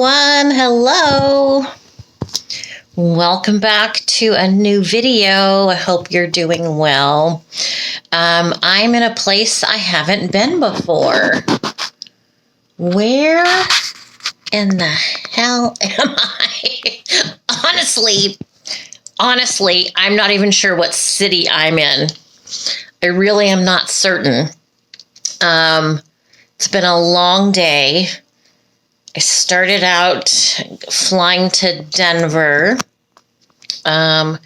everyone. Hello. Welcome back to a new video. I hope you're doing well. I'm in a place I haven't been before. Where in the hell am I? Honestly, I'm not even sure what city I'm in. I really am not certain. It's been a long day. I started out flying to Denver. I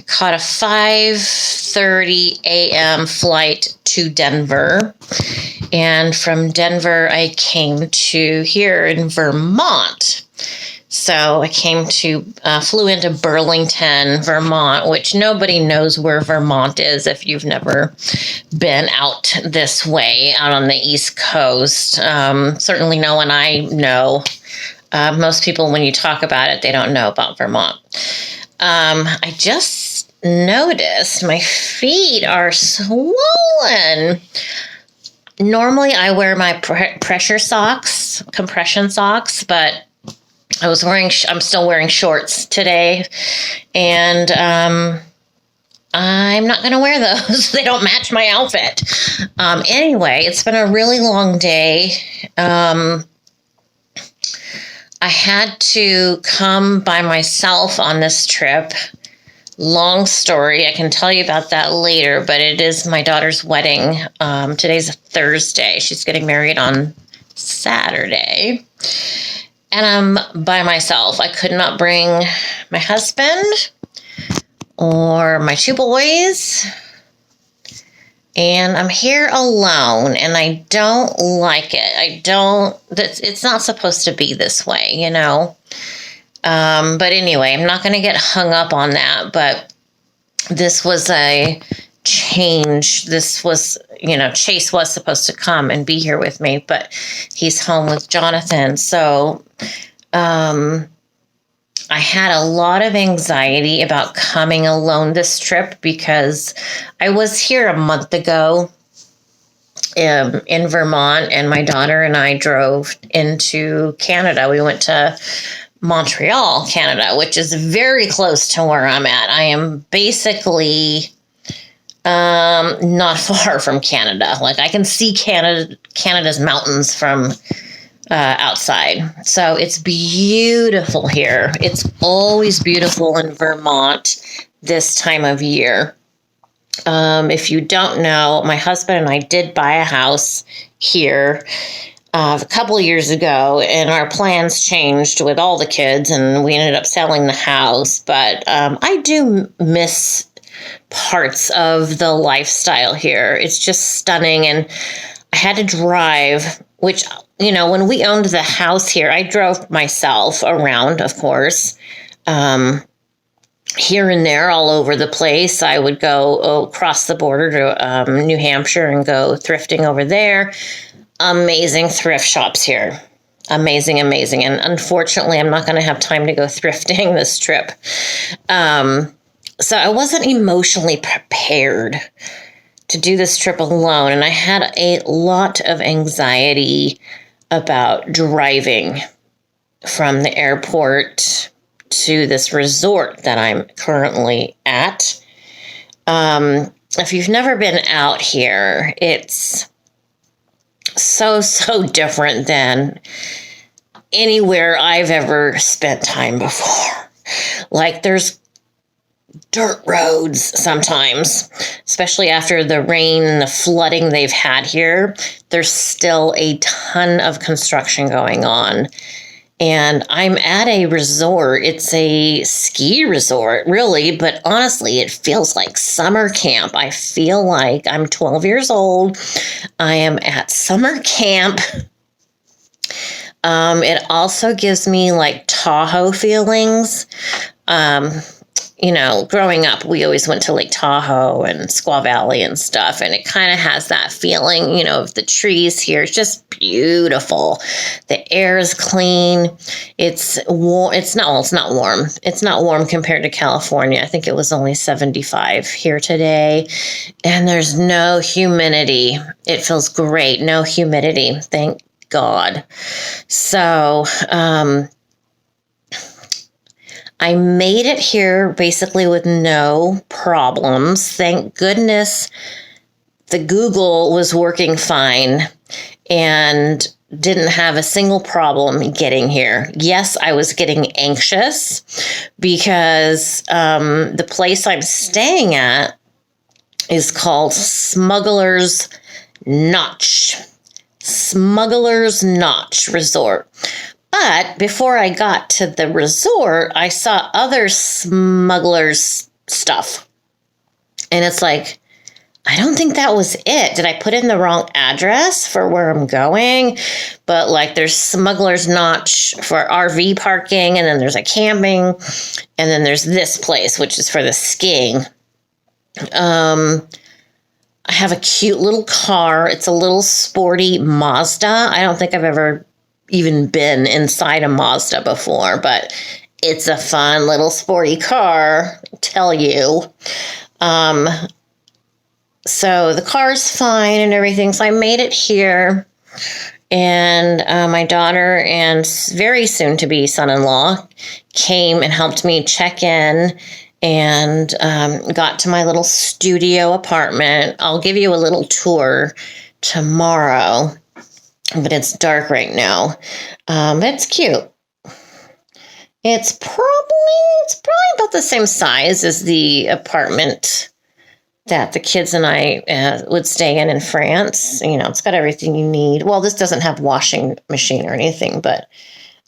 caught a 5:30 a.m. flight to Denver. And from Denver, I came to here in Vermont. So I flew into Burlington, Vermont, which nobody knows where Vermont is if you've never been out this way, out on the East Coast. Certainly no one I know. Most people, when you talk about it, they don't know about Vermont. I just noticed my feet are swollen. Normally I wear my pressure socks, compression socks, but I'm still wearing shorts today, and I'm not going to wear those. They don't match my outfit. Anyway, it's been a really long day. I had to come by myself on this trip. Long story. I can tell you about that later, but it is my daughter's wedding. Today's a Thursday. She's getting married on Saturday. And I'm by myself. I could not bring my husband or my two boys. And I'm here alone, and I don't like it. It's not supposed to be this way, you know. But anyway, I'm not going to get hung up on that. But this was a change. This was, Chase was supposed to come and be here with me, but he's home with Jonathan. So I had a lot of anxiety about coming alone this trip because I was here a month ago in Vermont, and my daughter and I drove into Canada. We went to Montreal, Canada, which is very close to where I'm at. I am basically not far from Canada. Like, I can see Canada's mountains from outside. So it's beautiful here. It's always beautiful in Vermont this time of year. If you don't know, my husband and I did buy a house here a couple of years ago, and our plans changed with all the kids, and we ended up selling the house. But I do miss parts of the lifestyle here. It's just stunning, and I had to drive, which, when we owned the house here, I drove myself around, of course, here and there, all over the place. I would go across the border to New Hampshire and go thrifting over there. Amazing thrift shops here. Amazing. And unfortunately, I'm not going to have time to go thrifting this trip. So I wasn't emotionally prepared to do this trip alone. And I had a lot of anxiety about driving from the airport to this resort that I'm currently at. If you've never been out here, it's so different than anywhere I've ever spent time before. Like, there's dirt roads sometimes, especially after the rain and the flooding they've had here. There's still a ton of construction going on. And I'm at a resort. It's a ski resort, really, but honestly, it feels like summer camp. I feel like I'm 12 years old. I am at summer camp. It also gives me like Tahoe feelings. Growing up, we always went to Lake Tahoe and Squaw Valley and stuff, and it kind of has that feeling, of the trees here. It's just beautiful. The air is clean. It's warm. It's not warm. It's not warm compared to California. I think it was only 75 here today, and there's no humidity. It feels great. No humidity. Thank God. So, I made it here basically with no problems. Thank goodness the Google was working fine and didn't have a single problem getting here. Yes, I was getting anxious because the place I'm staying at is called Smuggler's Notch. Smuggler's Notch Resort. But before I got to the resort, I saw other smugglers' stuff. And it's like, I don't think that was it. Did I put in the wrong address for where I'm going? But like there's Smuggler's Notch for RV parking, and then there's a camping, and then there's this place, which is for the skiing. I have a cute little car. It's a little sporty Mazda. I don't think I've ever even been inside a Mazda before, but it's a fun little sporty car, I tell you. So the car's fine and everything. So I made it here, and my daughter and very soon to be son-in-law came and helped me check in and got to my little studio apartment. I'll give you a little tour tomorrow, but it's dark right now. It's cute. It's probably about the same size as the apartment that the kids and I would stay in France. You know, it's got everything you need. Well, this doesn't have washing machine or anything, but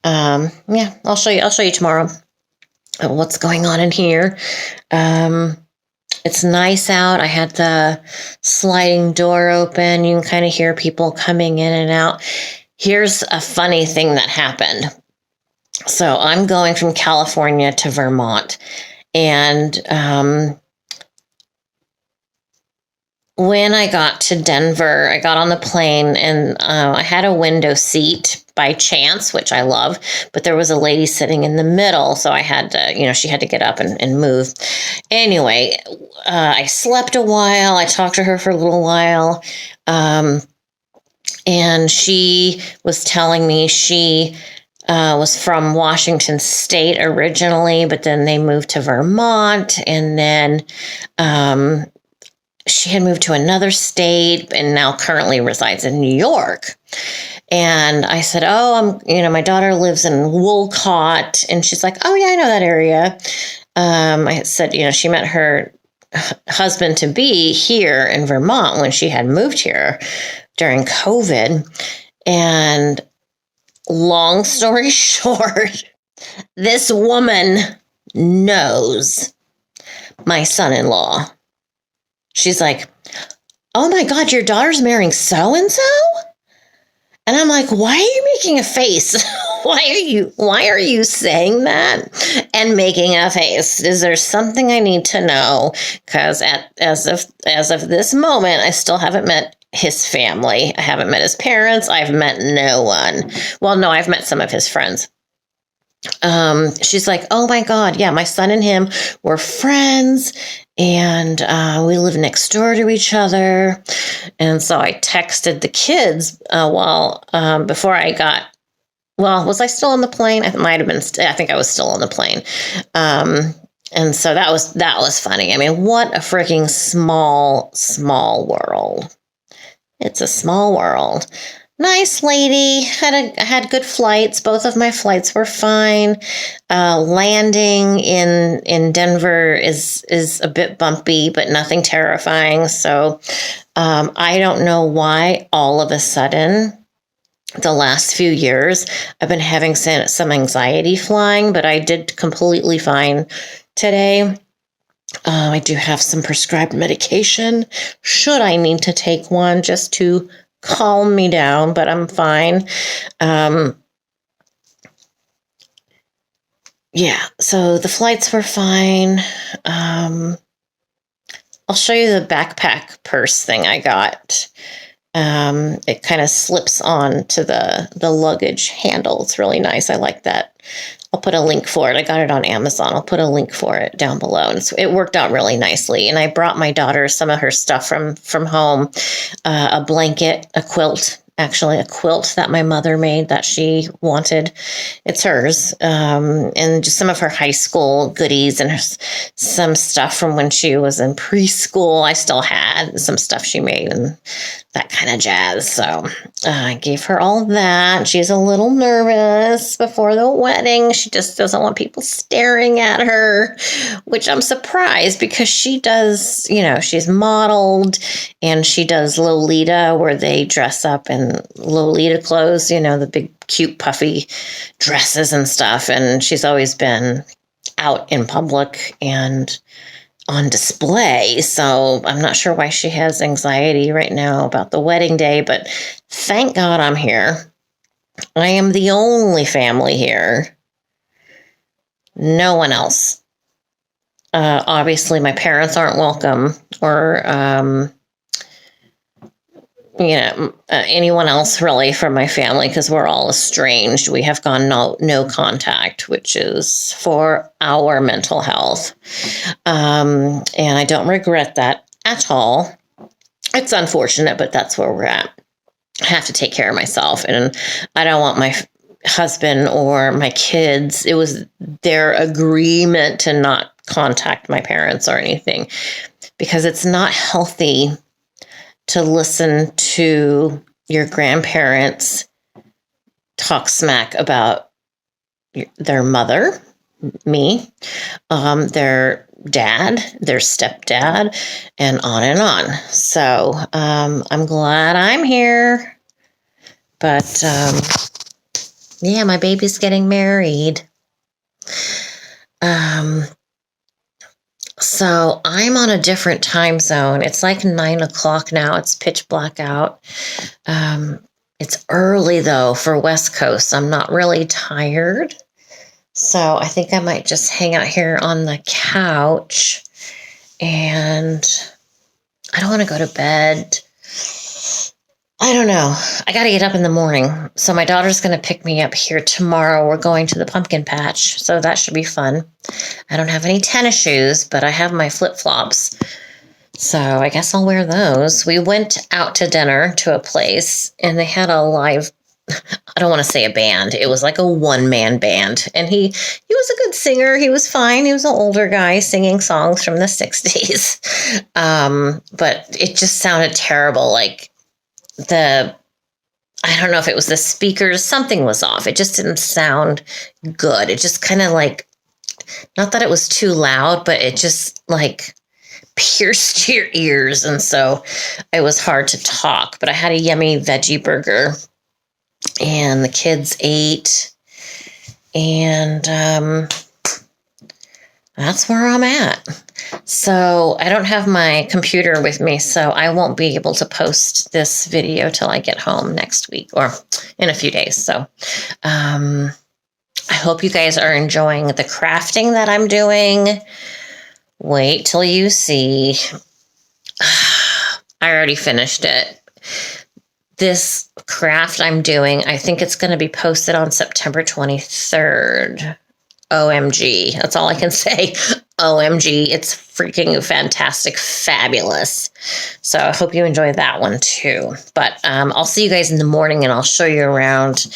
yeah, I'll show you tomorrow what's going on in here. It's nice out. I had the sliding door open. You can kind of hear people coming in and out. Here's a funny thing that happened. So I'm going from California to Vermont, and when I got to Denver, I got on the plane, and I had a window seat by chance, which I love, but there was a lady sitting in the middle, so I had to, she had to get up and move. Anyway, I slept a while. I talked to her for a little while, and she was telling me she was from Washington State originally, but then they moved to Vermont, and then she had moved to another state and now currently resides in New York. And I said, my daughter lives in Wolcott. And she's like, oh, yeah, I know that area. I said, she met her husband-to-be here in Vermont when she had moved here during COVID. And long story short, this woman knows my son-in-law. She's like, oh my God, your daughter's marrying so-and-so? And I'm like, why are you making a face? Why are you saying that and making a face? Is there something I need to know? Because as of this moment, I still haven't met his family. I haven't met his parents. I've met no one. Well, no, I've met some of his friends. She's like, oh my God, yeah, my son and him were friends, and we live next door to each other. And so I texted the kids before I got, was I still on the plane? I might have been. I think I was still on the plane. And so that was funny. I mean, what a freaking small world. It's a small world. Nice lady. Had good flights. Both of my flights were fine. Landing in Denver is a bit bumpy, but nothing terrifying. So I don't know why all of a sudden the last few years I've been having some anxiety flying, but I did completely fine today. I do have some prescribed medication should I need to take one just to calm me down, but I'm fine. Yeah, so the flights were fine. I'll show you the backpack purse thing I got. It kind of slips on to the luggage handle. It's really nice. I like that. I'll put a link for it. I got it on Amazon. I'll put a link for it down below. And it worked out really nicely. And I brought my daughter some of her stuff from home, a blanket, a quilt, actually a quilt that my mother made that she wanted. It's hers. And just some of her high school goodies and some stuff from when she was in preschool. I still had some stuff she made and that kind of jazz. So I gave her all that. She's a little nervous before the wedding. She just doesn't want people staring at her, which I'm surprised because she does, she's modeled and she does Lolita where they dress up in Lolita clothes, the big, cute, puffy dresses and stuff. And she's always been out in public and on display. So I'm not sure why she has anxiety right now about the wedding day, but thank God I'm here. I am the only family here. No one else. Obviously, my parents aren't welcome, or anyone else really from my family, because we're all estranged. We have gone no contact, which is for our mental health. And I don't regret that at all. It's unfortunate, but that's where we're at. I have to take care of myself, and I don't want my husband or my kids. It was their agreement to not contact my parents or anything, because it's not healthy to listen to your grandparents talk smack about their mother, me, their dad, their stepdad, and on and on. So I'm glad I'm here. But yeah, my baby's getting married. So I'm on a different time zone. It's like 9 o'clock now. It's pitch black out. It's early though for West Coast. I'm not really tired. So I think I might just hang out here on the couch, and I don't want to go to bed. I don't know. I got to get up in the morning. So my daughter's going to pick me up here tomorrow. We're going to the pumpkin patch. So that should be fun. I don't have any tennis shoes, but I have my flip-flops. So I guess I'll wear those. We went out to dinner to a place and they had a live, I don't want to say a band. It was like a one-man band. And he was a good singer. He was fine. He was an older guy singing songs from the 60s. But it just sounded terrible. Like I don't know if it was the speakers, something was off. It just didn't sound good. It just kind of like, not that it was too loud, but it just like pierced your ears. And so it was hard to talk, but I had a yummy veggie burger and the kids ate, and that's where I'm at. So I don't have my computer with me, so I won't be able to post this video till I get home next week or in a few days. So I hope you guys are enjoying the crafting that I'm doing. Wait till you see. I already finished it. This craft I'm doing, I think it's going to be posted on September 23rd. OMG. That's all I can say. OMG. It's freaking fantastic, fabulous. So I hope you enjoy that one too. But I'll see you guys in the morning and I'll show you around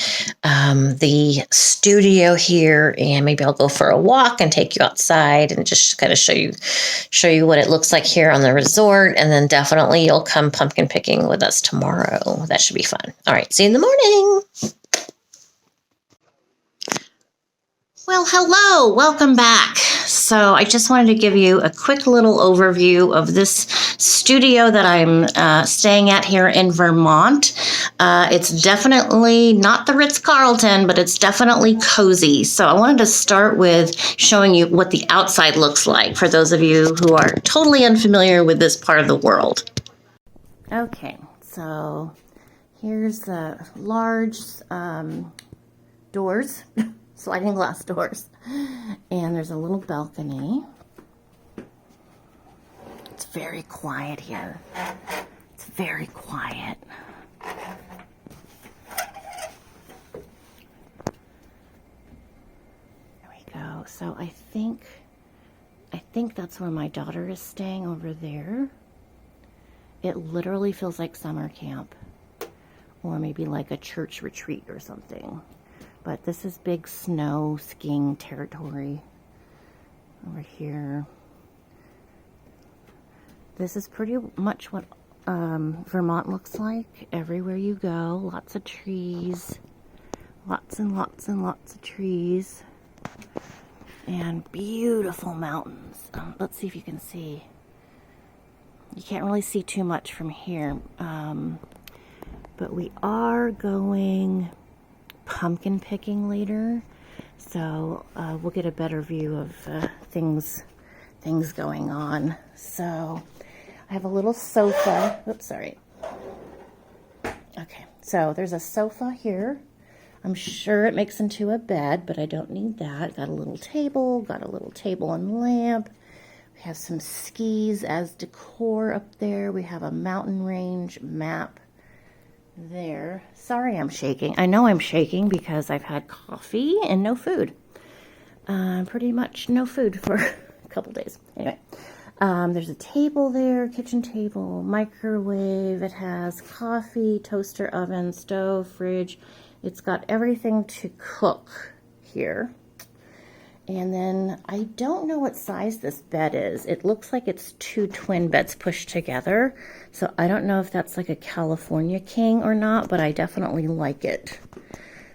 the studio here, and maybe I'll go for a walk and take you outside and just kind of show you what it looks like here on the resort. And then definitely you'll come pumpkin picking with us tomorrow. That should be fun. All right. See you in the morning. Well, hello, welcome back. So I just wanted to give you a quick little overview of this studio that I'm staying at here in Vermont. It's definitely not the Ritz-Carlton, but it's definitely cozy. So I wanted to start with showing you what the outside looks like for those of you who are totally unfamiliar with this part of the world. Okay, so here's the large doors. Sliding glass doors, and there's a little balcony. It's very quiet here. It's very quiet. There we go. So I think that's where my daughter is staying over there. It literally feels like summer camp. or maybe like a church retreat or something. But this is big snow skiing territory over here. This is pretty much what Vermont looks like everywhere you go. Lots of trees, lots and lots and lots of trees, and beautiful mountains. Let's see if you can see. You can't really see too much from here, but we are going pumpkin picking later, so we'll get a better view of things going on. So I have a little sofa. Oops, sorry. Okay, so there's a sofa here. I'm sure it makes into a bed, but I don't need that. Got a little table and lamp. We have some skis as decor up there. We have a mountain range map there. Sorry I'm shaking. I know I'm shaking because I've had coffee and no food. Pretty much no food for a couple days. Anyway. There's a table there, kitchen table, microwave. It has coffee, toaster oven, stove, fridge. It's got everything to cook here. And then I don't know what size this bed is. It looks like it's 2 twin beds pushed together. So I don't know if that's like a California king or not, but I definitely like it.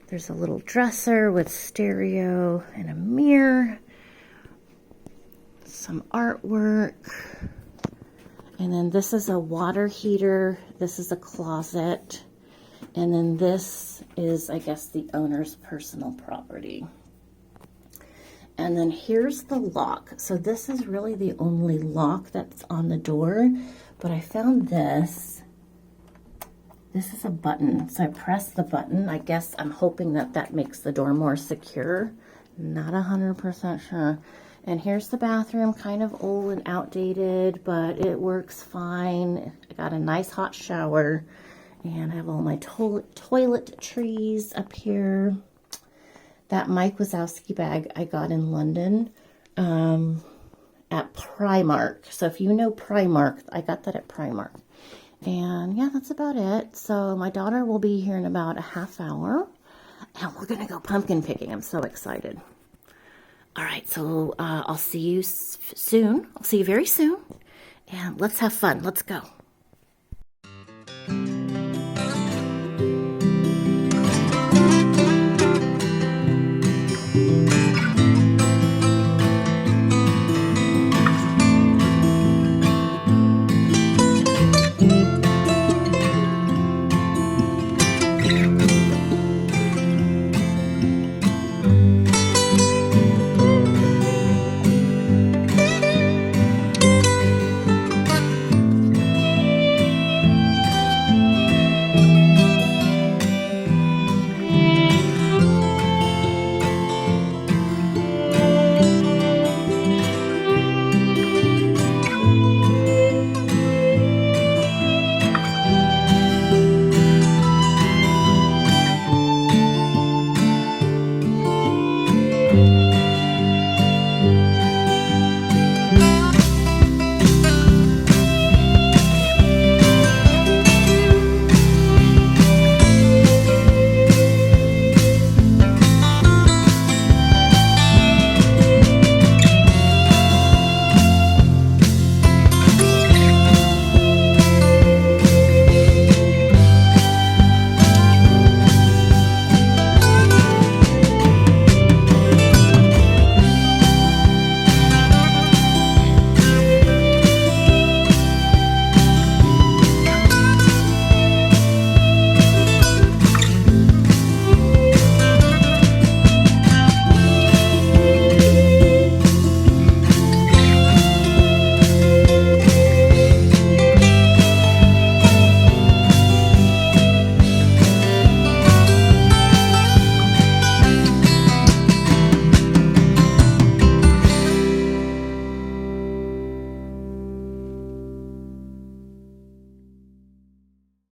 There's a little dresser with stereo and a mirror. Some artwork, and then this is a water heater, this is a closet, and then this is, I guess, the owner's personal property. And then here's the lock. So this is really the only lock that's on the door, but I found this. This is a button, so I press the button. I guess I'm hoping that that makes the door more secure. Not 100% sure. And here's the bathroom, kind of old and outdated, but it works fine. I got a nice hot shower, and I have all my toilet trees up here. That Mike Wazowski bag I got in London at Primark. So if you know Primark, I got that at Primark. And yeah, that's about it. So my daughter will be here in about a half hour, and we're gonna go pumpkin picking. I'm so excited. All right, so I'll see you soon. I'll see you very soon. And let's have fun. Let's go.